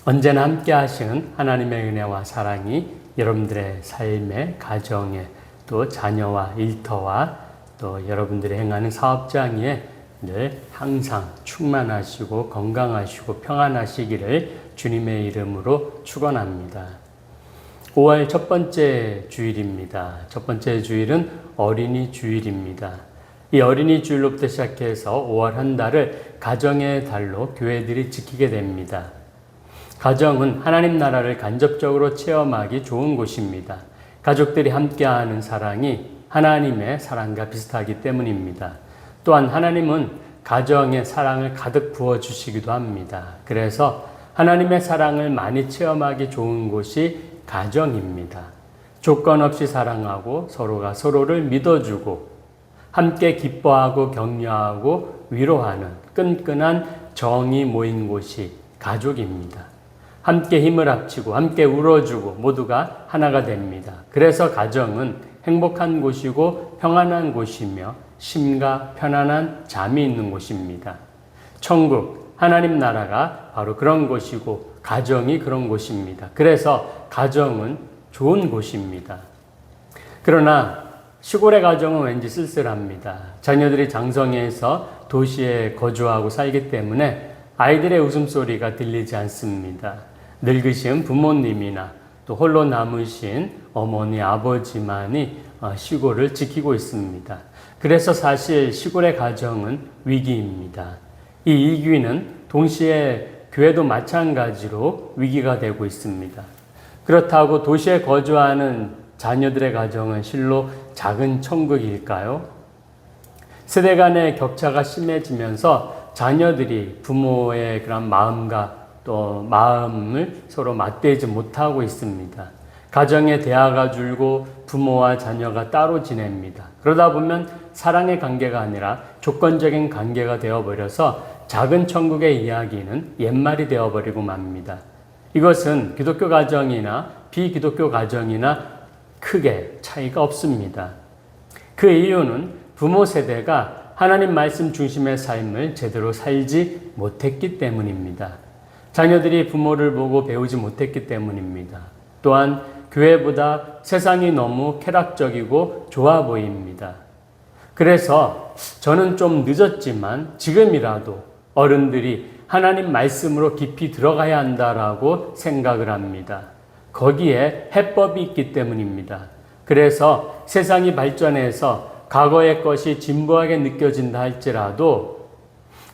언제나 함께 하시는 하나님의 은혜와 사랑이 여러분들의 삶의 가정에 또 자녀와 일터와 또 여러분들이 행하는 사업장에 늘 항상 충만하시고 건강하시고 평안하시기를 주님의 이름으로 축원합니다. 5월 첫 번째 주일입니다. 첫 번째 주일은 어린이 주일입니다. 이 어린이 주일로부터 시작해서 5월 한 달을 가정의 달로 교회들이 지키게 됩니다. 가정은 하나님 나라를 간접적으로 체험하기 좋은 곳입니다. 가족들이 함께하는 사랑이 하나님의 사랑과 비슷하기 때문입니다. 또한 하나님은 가정에 사랑을 가득 부어주시기도 합니다. 그래서 하나님의 사랑을 많이 체험하기 좋은 곳이 가정입니다. 조건 없이 사랑하고 서로가 서로를 믿어주고 함께 기뻐하고 격려하고 위로하는 끈끈한 정이 모인 곳이 가족입니다. 함께 힘을 합치고 함께 울어주고 모두가 하나가 됩니다. 그래서 가정은 행복한 곳이고 평안한 곳이며 심과 편안한 잠이 있는 곳입니다. 천국, 하나님 나라가 바로 그런 곳이고 가정이 그런 곳입니다. 그래서 가정은 좋은 곳입니다. 그러나 시골의 가정은 왠지 쓸쓸합니다. 자녀들이 장성해서 도시에 거주하고 살기 때문에 아이들의 웃음소리가 들리지 않습니다. 늙으신 부모님이나 또 홀로 남으신 어머니, 아버지만이 시골을 지키고 있습니다. 그래서 사실 시골의 가정은 위기입니다. 이 위기는 동시에 교회도 마찬가지로 위기가 되고 있습니다. 그렇다고 도시에 거주하는 자녀들의 가정은 실로 작은 천국일까요? 세대 간의 격차가 심해지면서 자녀들이 부모의 그런 마음과 또 마음을 서로 맞대지 못하고 있습니다. 가정의 대화가 줄고 부모와 자녀가 따로 지냅니다. 그러다 보면 사랑의 관계가 아니라 조건적인 관계가 되어버려서 작은 천국의 이야기는 옛말이 되어버리고 맙니다. 이것은 기독교 가정이나 비기독교 가정이나 크게 차이가 없습니다. 그 이유는 부모 세대가 하나님 말씀 중심의 삶을 제대로 살지 못했기 때문입니다. 자녀들이 부모를 보고 배우지 못했기 때문입니다. 또한 교회보다 세상이 너무 쾌락적이고 좋아 보입니다. 그래서 저는 좀 늦었지만 지금이라도 어른들이 하나님 말씀으로 깊이 들어가야 한다라고 생각을 합니다. 거기에 해법이 있기 때문입니다. 그래서 세상이 발전해서 과거의 것이 진부하게 느껴진다 할지라도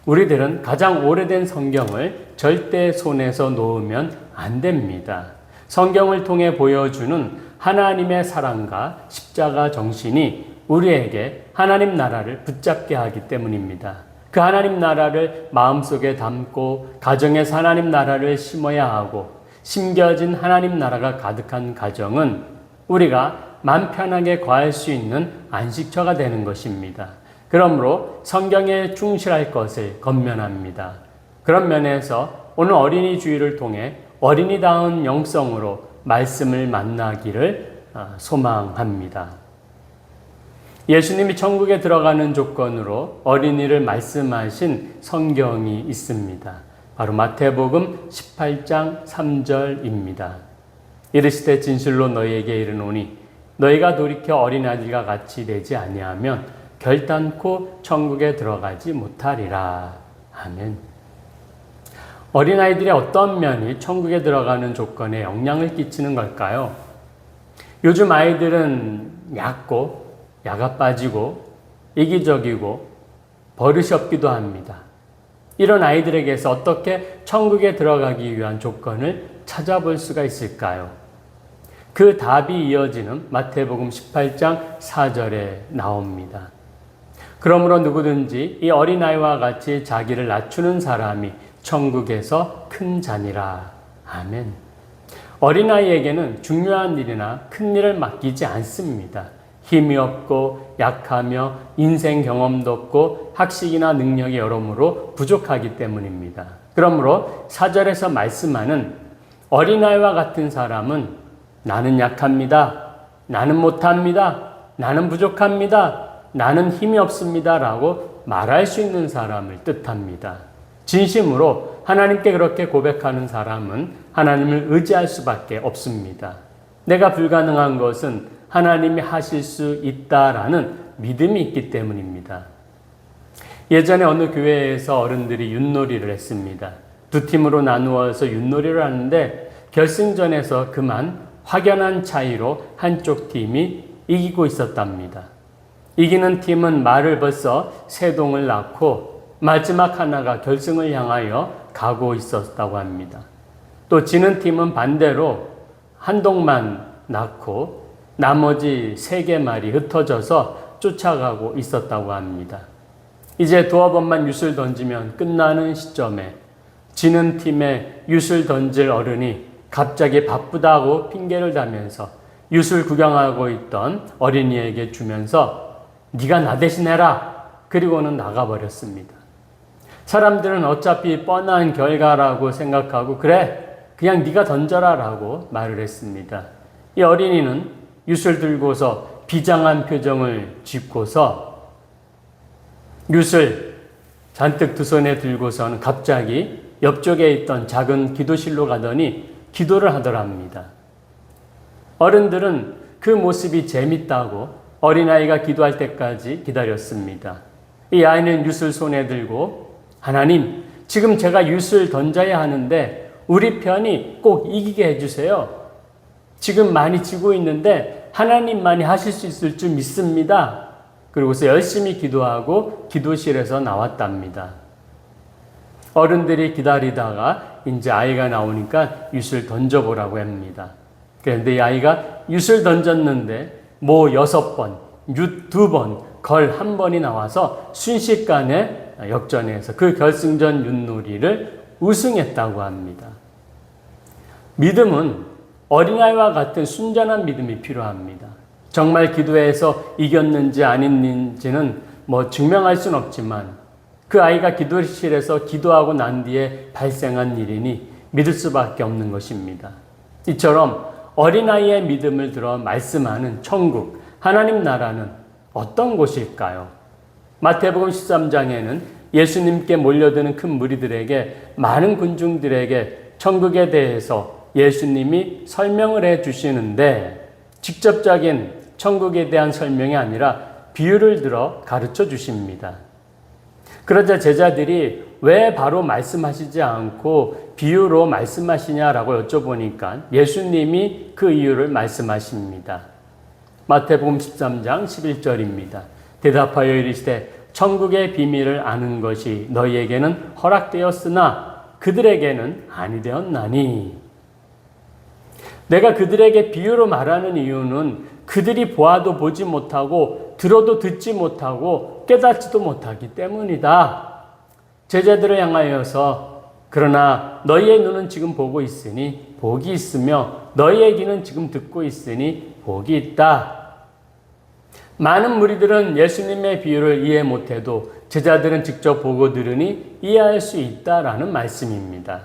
우리들은 가장 오래된 성경을 절대 손에서 놓으면 안 됩니다. 성경을 통해 보여주는 하나님의 사랑과 십자가 정신이 우리에게 하나님 나라를 붙잡게 하기 때문입니다. 그 하나님 나라를 마음속에 담고 가정에서 하나님 나라를 심어야 하고 심겨진 하나님 나라가 가득한 가정은 우리가 맘 편하게 거할 수 있는 안식처가 되는 것입니다. 그러므로 성경에 충실할 것을 권면합니다. 그런 면에서 오늘 어린이 주일을 통해 어린이다운 영성으로 말씀을 만나기를 소망합니다. 예수님이 천국에 들어가는 조건으로 어린이를 말씀하신 성경이 있습니다. 바로 마태복음 18장 3절입니다. 이르시되 진실로 너희에게 이르노니 너희가 돌이켜 어린아이들과 같이 되지 아니하면 결단코 천국에 들어가지 못하리라. 아멘. 어린아이들의 어떤 면이 천국에 들어가는 조건에 영향을 끼치는 걸까요? 요즘 아이들은 얕고 야가 빠지고 이기적이고 버릇이 없기도 합니다. 이런 아이들에게서 어떻게 천국에 들어가기 위한 조건을 찾아볼 수가 있을까요? 그 답이 이어지는 마태복음 18장 4절에 나옵니다. 그러므로 누구든지 이 어린아이와 같이 자기를 낮추는 사람이 천국에서 큰 자니라. 아멘. 어린아이에게는 중요한 일이나 큰 일을 맡기지 않습니다. 힘이 없고 약하며 인생 경험도 없고 학식이나 능력이 여러모로 부족하기 때문입니다. 그러므로 4절에서 말씀하는 어린아이와 같은 사람은 나는 약합니다. 나는 못합니다. 나는 부족합니다. 나는 힘이 없습니다. 라고 말할 수 있는 사람을 뜻합니다. 진심으로 하나님께 그렇게 고백하는 사람은 하나님을 의지할 수밖에 없습니다. 내가 불가능한 것은 하나님이 하실 수 있다라는 믿음이 있기 때문입니다. 예전에 어느 교회에서 어른들이 윷놀이를 했습니다. 두 팀으로 나누어서 윷놀이를 하는데 결승전에서 그만 확연한 차이로 한쪽 팀이 이기고 있었답니다. 이기는 팀은 말을 벌써 3동을 낳고 마지막 하나가 결승을 향하여 가고 있었다고 합니다. 또 지는 팀은 반대로 1동만 낳고 나머지 3개 말이 흩어져서 쫓아가고 있었다고 합니다. 이제 두어 번만 윷을 던지면 끝나는 시점에 지는 팀에 윷을 던질 어른이 갑자기 바쁘다고 핑계를 대면서 윷을 구경하고 있던 어린이에게 주면서 네가 나 대신해라. 그리고는 나가버렸습니다. 사람들은 어차피 뻔한 결과라고 생각하고 그래 그냥 네가 던져라 라고 말을 했습니다. 이 어린이는 윷을 들고서 비장한 표정을 짓고서 윷을 잔뜩 두 손에 들고서는 갑자기 옆쪽에 있던 작은 기도실로 가더니 기도를 하더랍니다. 어른들은 그 모습이 재밌다고 어린아이가 기도할 때까지 기다렸습니다. 이 아이는 윷을 손에 들고 하나님, 지금 제가 윷을 던져야 하는데 우리 편이 꼭 이기게 해주세요. 지금 많이 지고 있는데 하나님만이 하실 수 있을 줄 믿습니다. 그리고서 열심히 기도하고 기도실에서 나왔답니다. 어른들이 기다리다가 이제 아이가 나오니까 윷을 던져보라고 합니다. 그런데 이 아이가 윷을 던졌는데 모 6번, 윷 2번, 걸 1번이 나와서 순식간에 역전해서 그 결승전 윷놀이를 우승했다고 합니다. 믿음은 어린아이와 같은 순전한 믿음이 필요합니다. 정말 기도해서 이겼는지 아닌지는 증명할 수는 없지만 그 아이가 기도실에서 기도하고 난 뒤에 발생한 일이니 믿을 수밖에 없는 것입니다. 이처럼 어린아이의 믿음을 들어 말씀하는 천국, 하나님 나라는 어떤 곳일까요? 마태복음 13장에는 예수님께 몰려드는 큰 무리들에게 많은 군중들에게 천국에 대해서 예수님이 설명을 해 주시는데 직접적인 천국에 대한 설명이 아니라 비유를 들어 가르쳐 주십니다. 그러자 제자들이 왜 바로 말씀하시지 않고 비유로 말씀하시냐라고 여쭤보니까 예수님이 그 이유를 말씀하십니다. 마태복음 13장 11절입니다. 대답하여 이르시되 천국의 비밀을 아는 것이 너희에게는 허락되었으나 그들에게는 아니 되었나니. 내가 그들에게 비유로 말하는 이유는 그들이 보아도 보지 못하고 들어도 듣지 못하고 깨닫지도 못하기 때문이다. 제자들을 향하여서 그러나 너희의 눈은 지금 보고 있으니 복이 있으며 너희의 귀는 지금 듣고 있으니 복이 있다. 많은 무리들은 예수님의 비유를 이해 못해도 제자들은 직접 보고 들으니 이해할 수 있다라는 말씀입니다.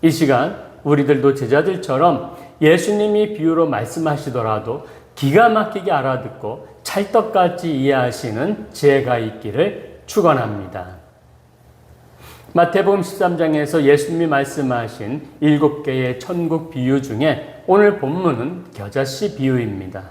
이 시간 우리들도 제자들처럼 예수님이 비유로 말씀하시더라도 기가 막히게 알아듣고 찰떡같이 이해하시는 지혜가 있기를 축원합니다. 마태복음 13장에서 예수님이 말씀하신 7개의 천국 비유 중에 오늘 본문은 겨자씨 비유입니다.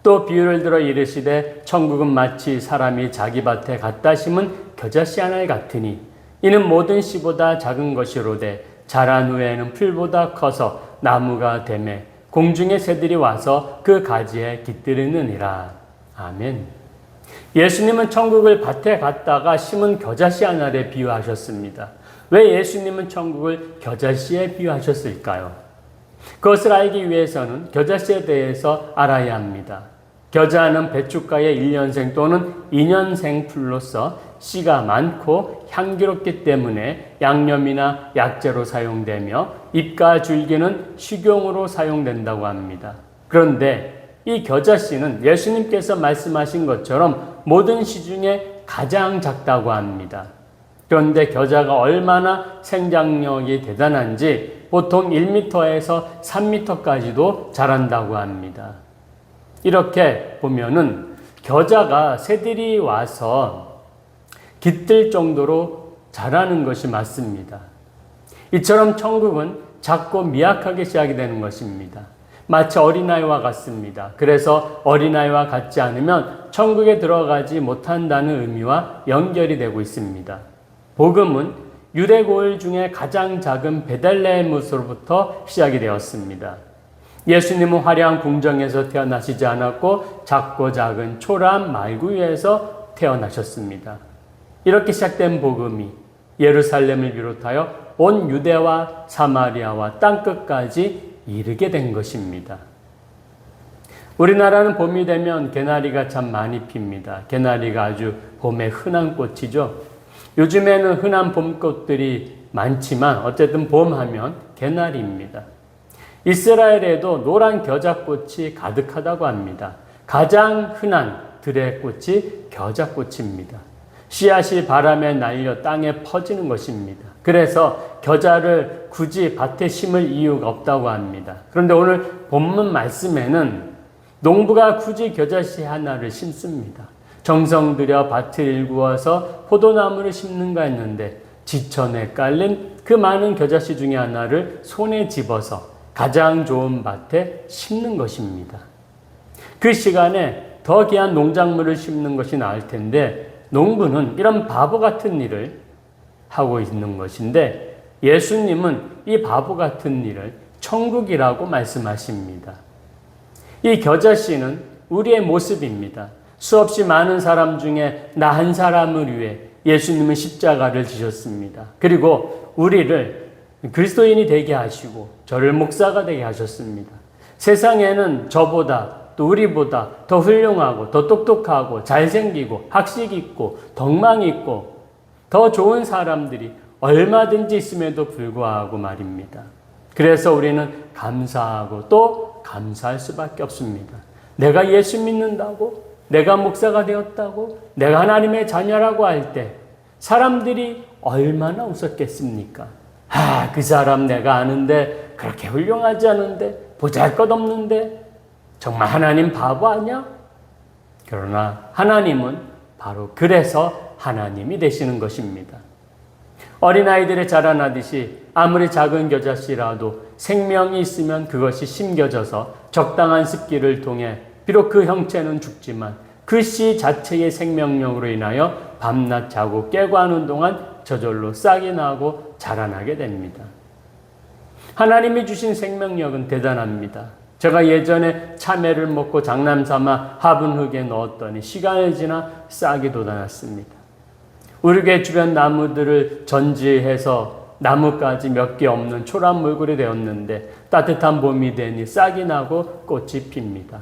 또 비유를 들어 이르시되 천국은 마치 사람이 자기 밭에 갖다 심은 겨자씨 하나 같으니 이는 모든 씨보다 작은 것이로되 자란 후에는 풀보다 커서 나무가 되매 공중의 새들이 와서 그 가지에 깃들이느니라. 아멘. 예수님은 천국을 밭에 갖다가 심은 겨자씨 하나에 비유하셨습니다. 왜 예수님은 천국을 겨자씨에 비유하셨을까요? 그것을 알기 위해서는 겨자씨에 대해서 알아야 합니다. 겨자는 배춧가의 1년생 또는 2년생 풀로서 씨가 많고 향기롭기 때문에 양념이나 약재로 사용되며 잎과 줄기는 식용으로 사용된다고 합니다. 그런데 이 겨자씨는 예수님께서 말씀하신 것처럼 모든 씨 중에 가장 작다고 합니다. 그런데 겨자가 얼마나 생장력이 대단한지 보통 1m에서 3m까지도 자란다고 합니다. 이렇게 보면은 겨자가 새들이 와서 깃들 정도로 자라는 것이 맞습니다. 이처럼 천국은 작고 미약하게 시작이 되는 것입니다. 마치 어린아이와 같습니다. 그래서 어린아이와 같지 않으면 천국에 들어가지 못한다는 의미와 연결이 되고 있습니다. 복음은 유대 고을 중에 가장 작은 베들레헴으로부터 시작이 되었습니다. 예수님은 화려한 궁정에서 태어나시지 않았고 작고 작은 초라한 말구유에서 태어나셨습니다. 이렇게 시작된 복음이 예루살렘을 비롯하여 온 유대와 사마리아와 땅끝까지 이르게 된 것입니다. 우리나라는 봄이 되면 개나리가 참 많이 핍니다. 개나리가 아주 봄의 흔한 꽃이죠. 요즘에는 흔한 봄꽃들이 많지만 어쨌든 봄하면 개나리입니다. 이스라엘에도 노란 겨자꽃이 가득하다고 합니다. 가장 흔한 들의 꽃이 겨자꽃입니다. 씨앗이 바람에 날려 땅에 퍼지는 것입니다. 그래서 겨자를 굳이 밭에 심을 이유가 없다고 합니다. 그런데 오늘 본문 말씀에는 농부가 굳이 겨자씨 하나를 심습니다. 정성 들여 밭을 일구어서 포도나무를 심는가 했는데 지천에 깔린 그 많은 겨자씨 중에 하나를 손에 집어서 가장 좋은 밭에 심는 것입니다. 그 시간에 더 귀한 농작물을 심는 것이 나을 텐데 농부는 이런 바보 같은 일을 하고 있는 것인데 예수님은 이 바보 같은 일을 천국이라고 말씀하십니다. 이 겨자씨는 우리의 모습입니다. 수없이 많은 사람 중에 나 한 사람을 위해 예수님은 십자가를 지셨습니다. 그리고 우리를 그리스도인이 되게 하시고 저를 목사가 되게 하셨습니다. 세상에는 저보다 또 우리보다 더 훌륭하고 더 똑똑하고 잘생기고 학식 있고 덕망 있고 더 좋은 사람들이 얼마든지 있음에도 불구하고 말입니다. 그래서 우리는 감사하고 또 감사할 수밖에 없습니다. 내가 예수 믿는다고, 내가 목사가 되었다고, 내가 하나님의 자녀라고 할 때 사람들이 얼마나 웃었겠습니까? 그 사람 내가 아는데 그렇게 훌륭하지 않은데 보잘것없는데 정말 하나님 바보 아니야? 그러나 하나님은 바로 그래서 하나님이 되시는 것입니다. 어린아이들의 자라나듯이 아무리 작은 겨자씨라도 생명이 있으면 그것이 심겨져서 적당한 습기를 통해 비록 그 형체는 죽지만 그 씨 자체의 생명력으로 인하여 밤낮 자고 깨고 하는 동안 저절로 싹이 나고 자라나게 됩니다. 하나님이 주신 생명력은 대단합니다. 제가 예전에 참외를 먹고 장난삼아 화분 흙에 넣었더니 시간이 지나 싹이 돋아났습니다. 우리 교 주변 나무들을 전지해서 나무까지 몇 개 없는 초란 물굴이 되었는데 따뜻한 봄이 되니 싹이 나고 꽃이 핍니다.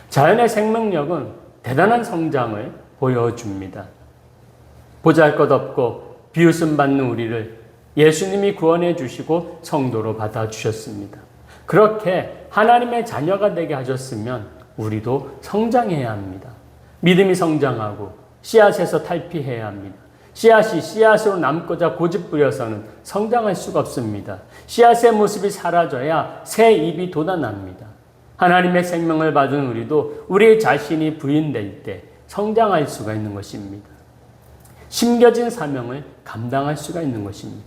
자연의 생명력은 대단한 성장을 보여줍니다. 보잘것없고 비웃음 받는 우리를 예수님이 구원해 주시고 성도로 받아주셨습니다. 그렇게 하나님의 자녀가 되게 하셨으면 우리도 성장해야 합니다. 믿음이 성장하고 씨앗에서 탈피해야 합니다. 씨앗이 씨앗으로 남고자 고집 부려서는 성장할 수가 없습니다. 씨앗의 모습이 사라져야 새 잎이 돋아납니다. 하나님의 생명을 받은 우리도 우리 자신이 부인될 때 성장할 수가 있는 것입니다. 심겨진 사명을 감당할 수가 있는 것입니다.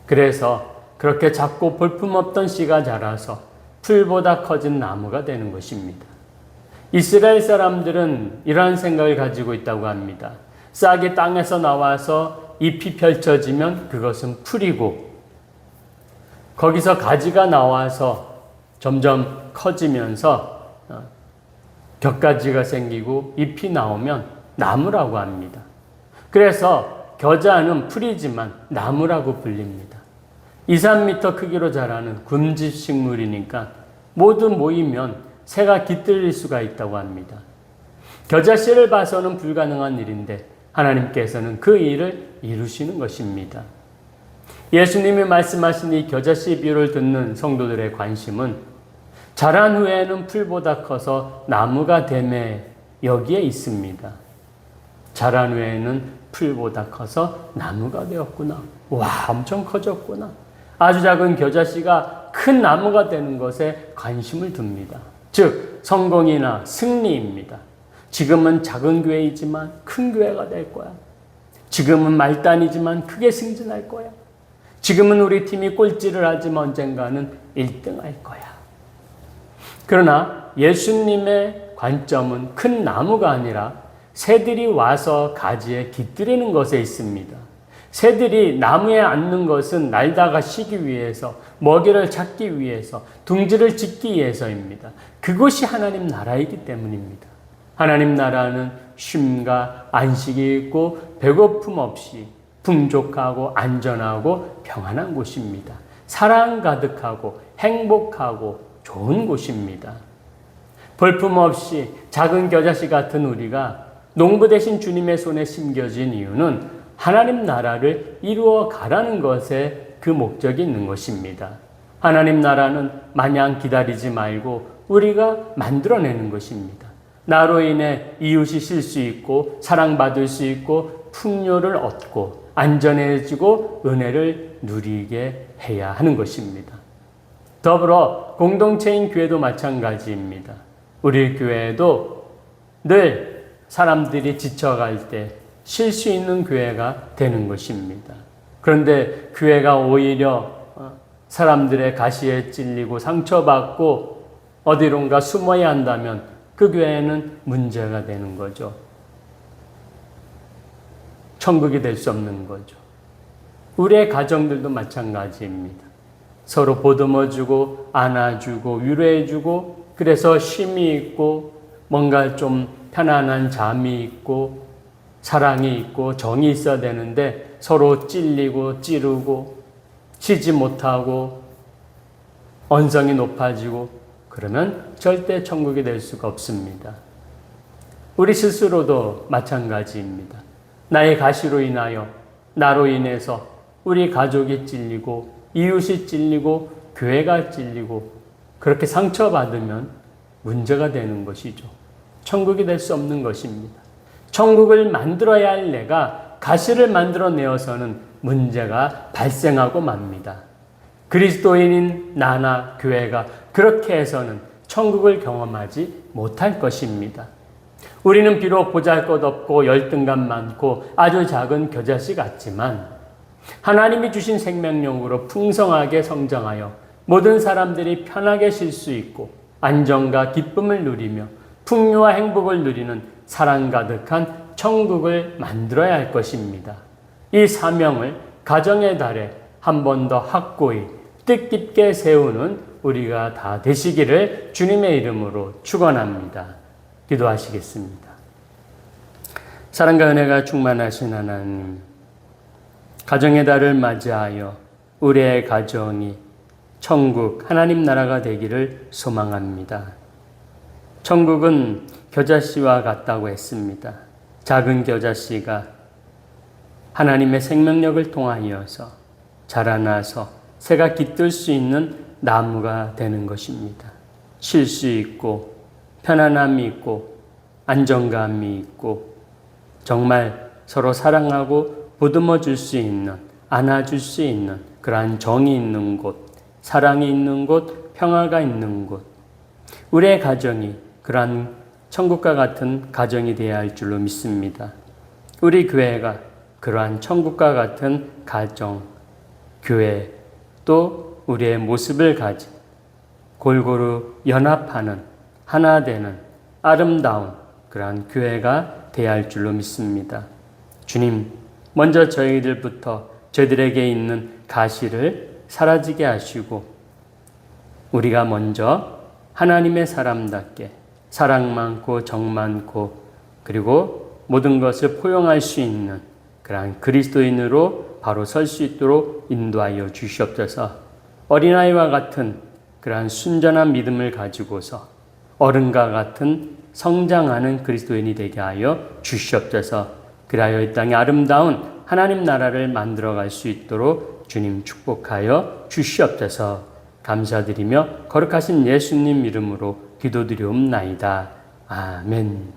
그래서 그렇게 작고 볼품없던 씨가 자라서 풀보다 커진 나무가 되는 것입니다. 이스라엘 사람들은 이러한 생각을 가지고 있다고 합니다. 싹이 땅에서 나와서 잎이 펼쳐지면 그것은 풀이고 거기서 가지가 나와서 점점 커지면서 곁가지가 생기고 잎이 나오면 나무라고 합니다. 그래서 겨자는 풀이지만 나무라고 불립니다. 2, 3m 크기로 자라는 굼집식물이니까 모두 모이면 새가 깃들릴 수가 있다고 합니다. 겨자씨를 봐서는 불가능한 일인데 하나님께서는 그 일을 이루시는 것입니다. 예수님이 말씀하신 이 겨자씨 비유를 듣는 성도들의 관심은 자란 후에는 풀보다 커서 나무가 됨에 여기에 있습니다. 자란 후에는 풀보다 커서 나무가 되었구나. 와, 엄청 커졌구나. 아주 작은 겨자씨가 큰 나무가 되는 것에 관심을 둡니다. 즉, 성공이나 승리입니다. 지금은 작은 교회이지만 큰 교회가 될 거야. 지금은 말단이지만 크게 승진할 거야. 지금은 우리 팀이 꼴찌를 하지만 언젠가는 1등 할 거야. 그러나 예수님의 관점은 큰 나무가 아니라 새들이 와서 가지에 깃들이는 것에 있습니다. 새들이 나무에 앉는 것은 날다가 쉬기 위해서, 먹이를 찾기 위해서, 둥지를 짓기 위해서입니다. 그것이 하나님 나라이기 때문입니다. 하나님 나라는 쉼과 안식이 있고 배고픔 없이 풍족하고 안전하고 평안한 곳입니다. 사랑 가득하고 행복하고 좋은 곳입니다. 볼품없이 작은 겨자씨 같은 우리가 농부 대신 주님의 손에 심겨진 이유는 하나님 나라를 이루어 가라는 것에 그 목적이 있는 것입니다. 하나님 나라는 마냥 기다리지 말고 우리가 만들어내는 것입니다. 나로 인해 이웃이 쉴 수 있고 사랑받을 수 있고 풍요를 얻고 안전해지고 은혜를 누리게 해야 하는 것입니다. 더불어 공동체인 교회도 마찬가지입니다. 우리 교회도 늘 사람들이 지쳐갈 때 쉴 수 있는 교회가 되는 것입니다. 그런데 교회가 오히려 사람들의 가시에 찔리고 상처받고 어디론가 숨어야 한다면 그 교회는 문제가 되는 거죠. 천국이 될 수 없는 거죠. 우리의 가정들도 마찬가지입니다. 서로 보듬어주고 안아주고 위로해주고 그래서 쉼이 있고 뭔가 좀 편안한 잠이 있고 사랑이 있고 정이 있어야 되는데 서로 찔리고 찌르고 쉬지 못하고 언성이 높아지고 그러면 절대 천국이 될 수가 없습니다. 우리 스스로도 마찬가지입니다. 나의 가시로 인하여 나로 인해서 우리 가족이 찔리고 이웃이 찔리고 교회가 찔리고 그렇게 상처받으면 문제가 되는 것이죠. 천국이 될 수 없는 것입니다. 천국을 만들어야 할 내가 가시를 만들어내어서는 문제가 발생하고 맙니다. 그리스도인인 나나 교회가 그렇게 해서는 천국을 경험하지 못할 것입니다. 우리는 비록 보잘것없고 열등감 많고 아주 작은 겨자씨 같지만 하나님이 주신 생명력으로 풍성하게 성장하여 모든 사람들이 편하게 쉴 수 있고 안정과 기쁨을 누리며 풍요와 행복을 누리는 사랑 가득한 천국을 만들어야 할 것입니다. 이 사명을 가정의 달에 한 번 더 확고히 뜻깊게 세우는 우리가 다 되시기를 주님의 이름으로 축원합니다. 기도하시겠습니다. 사랑과 은혜가 충만하신 하나님, 가정의 달을 맞이하여 우리의 가정이 천국 하나님 나라가 되기를 소망합니다. 천국은 겨자씨와 같다고 했습니다. 작은 겨자씨가 하나님의 생명력을 통하여서 자라나서 새가 깃들 수 있는 나무가 되는 것입니다. 쉴 수 있고 편안함이 있고 안정감이 있고 정말 서로 사랑하고 보듬어 줄 수 있는, 안아줄 수 있는 그러한 정이 있는 곳, 사랑이 있는 곳, 평화가 있는 곳, 우리의 가정이 그러한 천국과 같은 가정이 되어야 할 줄로 믿습니다. 우리 교회가 그러한 천국과 같은 가정, 교회, 또 우리의 모습을 가진 골고루 연합하는 하나 되는 아름다운 그러한 교회가 되어야 할 줄로 믿습니다. 주님, 먼저 저희들에게 있는 가시를 사라지게 하시고 우리가 먼저 하나님의 사람답게 사랑 많고 정 많고 그리고 모든 것을 포용할 수 있는 그러한 그리스도인으로 바로 설 수 있도록 인도하여 주시옵소서. 어린아이와 같은 그러한 순전한 믿음을 가지고서 어른과 같은 성장하는 그리스도인이 되게 하여 주시옵소서. 그리하여 이 땅에 아름다운 하나님 나라를 만들어갈 수 있도록 주님 축복하여 주시옵소서. 감사드리며 거룩하신 예수님 이름으로 기도드리옵나이다. 아멘.